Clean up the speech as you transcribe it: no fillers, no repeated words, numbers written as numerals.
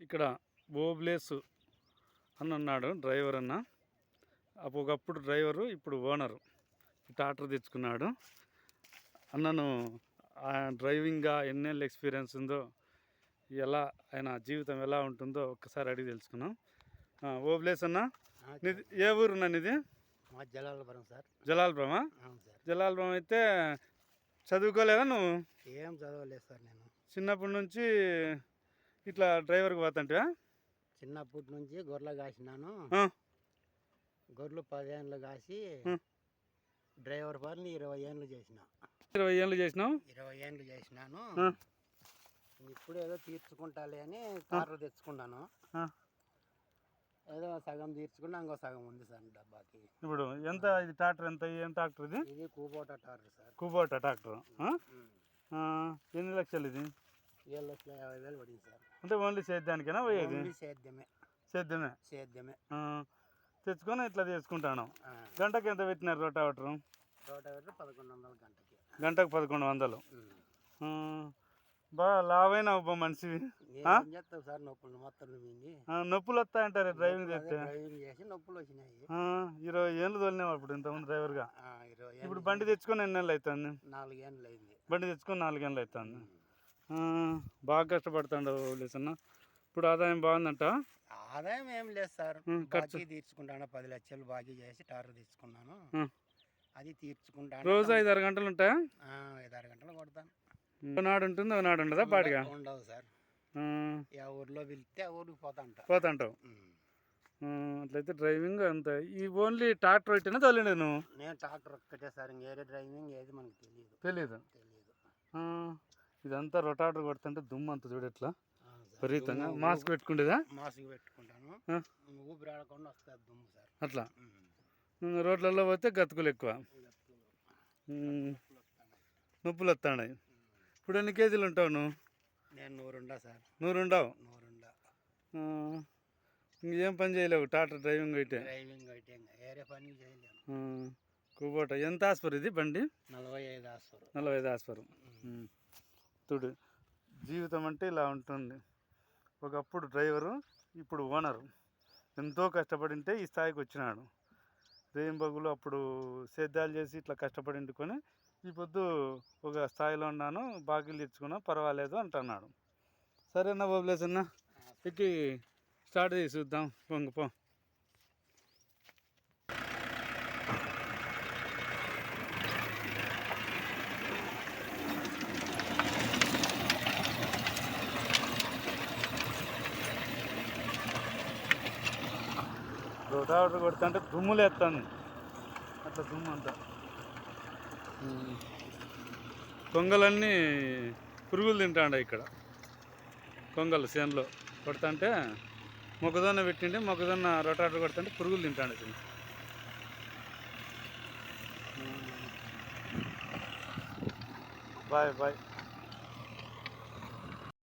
ఇక్కడ బోబ్లేసు అని అన్నాడు డ్రైవర్ అన్న. ఒకప్పుడు డ్రైవరు, ఇప్పుడు ఓనరు. ట్రాక్టర్ తెచ్చుకున్నాడు. అన్నను డ్రైవింగ్గా ఎన్నేళ్ళ ఎక్స్పీరియన్స్ ఉందో, ఎలా ఆయన జీవితం ఎలా ఉంటుందో ఒక్కసారి అడిగి తెలుసుకున్నాం. ఓబ్లేస్ అన్న, నీది ఏ ఊరున్నా నీది? జలాలపురం సార్. జలాలపురమా? జలాలపురం అయితే చదువుకోలేదా నువ్వు? ఏం చదవలేదు సార్. నేను చిన్నప్పటి నుంచి ఇట్లా డ్రైవర్కి పోతుంటే? చిన్నప్పటి నుంచి గొర్రెలు కాసినాను. గొర్రెలు 10 ఏళ్ళు కాసి డ్రైవర్ పని 20 ఏళ్ళు చేసిన. 20 ఏళ్ళు చేసినావు? 20 ఏళ్ళు చేసినాను. ఇప్పుడు ఏదో తీర్చుకుంటాలే అని కారు తెచ్చుకున్నాను. ఏదో సగం తీర్చుకున్నా, ఇంకో సగం ఉంది సార్ డబ్బాకి. ఇప్పుడు ఎంత ఇది ట్రాక్టర్? ఎంత ఏం ట్రాక్టర్ ఇది? ఇది కూబోటా ట్రాక్టర్ సార్. కూబోటా ట్రాక్టర్. ఎన్ని లక్షలు ఇది? 7,50,000 పడింది సార్. అంటే ఓన్లీ సేద్యానికేనా పోయేది? సేద్యమే. సేద్యమే. సేద్యమే తెచ్చుకొని ఇట్లా తీసుకుంటాను. గంటకి ఎంత పెట్టినారు రోటావేటర్? రోటావేటర్ 1100 గంటకి. గంటకు 1100. బాగా లావైన మనిషి. చెప్తావు సార్, నొప్పులు మొత్తం నొప్పులు వస్తాయంటారు డ్రైవింగ్ చేస్తే? డ్రైవింగ్ చేసి నొప్పులు వచ్చినాయి. 20 ఏళ్ళు తోలినావు అప్పుడు ఇంతకుముందు డ్రైవర్గా. ఇప్పుడు బండి తెచ్చుకొని ఎన్ని ఏళ్ళు అవుతుంది? 4 ఏళ్ళు అయింది. బండి తెచ్చుకొని 4 ఏళ్ళు అవుతుంది. బాగా కష్టపడుతుండవు లేసన్న. ఇప్పుడు ఆదాయం బాగుందంట? ఆదాయం ఏం లేదు సార్. ఖర్చు తీర్చుకుంటాను. 10 లక్షలు బాకీ చేసి టార్ తెచ్చుకున్నాను. అది తీర్చుకుంటాను. రోజు 5-6 గంటలు ఉంటాయా? 5-6 గంటలు కొడతాను. నాడు ఉంటుంది, నాడు ఉండదా? పాటిగా ఉండవు సార్. ఆ ఊర్లో వెళ్తే ఆ ఊరికి పోతాంటావు. అట్లయితే డ్రైవింగ్ అంత ఈ ఓన్లీ ట్రాక్టర్ పెట్టినా తోలిండు నువ్వు? నేను ట్రాక్టర్ ఒక్కటే సార్. ఇంకేరే డ్రైవింగ్ ఏది మనకు తెలీదు. ఇదంతా రొటాటర్ కొడుతుంటే దుమ్ము అంత చూడట్లా విపరీతంగా. మాస్క్ పెట్టుకుంటేదా? మాస్క్ పెట్టుకుంటాను. ఊపిరి ఆడకుండా వస్తుంది దుమ్ము సార్. అట్లా రోడ్లలో పోతే గతుకులు ఎక్కువ, నొప్పులు వస్తున్నాయి. ఇప్పుడు ఎన్ని కేజీలు ఉంటావు నువ్వు? నేను 100 ఉండా సార్. 100 ఉండవు? 100 ఉండా. ఇంకేం పని చేయలేవు ట్రాక్టర్ డ్రైవింగ్ అయితే? వేరే పని చేయలేను. కూబోట ఎంత ఆస్పర్ ఇది బండి? 45 ఆస్పరు. చూడు, జీవితం అంటే ఇలా ఉంటుంది. ఒకప్పుడు డ్రైవరు, ఇప్పుడు ఓనరు. ఎంతో కష్టపడింటే ఈ స్థాయికి వచ్చినాడు. రేయింబగులు అప్పుడు సేద్యాలు చేసి ఇట్లా కష్టపడిండుకొని ఈ పొద్దు ఒక స్థాయిలో ఉన్నాను, బాకీలు తెచ్చుకున్నా, పర్వాలేదు అంటున్నాడు. సరేనా ఓబ్లేస్ అన్న, ఎక్కి స్టార్ట్ చేసి చూద్దాం. పొంగిపో. రోటావేటర్ కొడుతుంటే దుమ్ములు ఎత్తాను. అట్లా దుమ్ము అంతా. కొంగలన్నీ పురుగులు తింటాండ ఇక్కడ. కొంగలు చేనులో కొడుతుంటే మొక్కజొన్న పెట్టిండే, మొక్కజొన్న రోటావేటర్ కొడుతుంటే పురుగులు తింటాండ. Bye bye.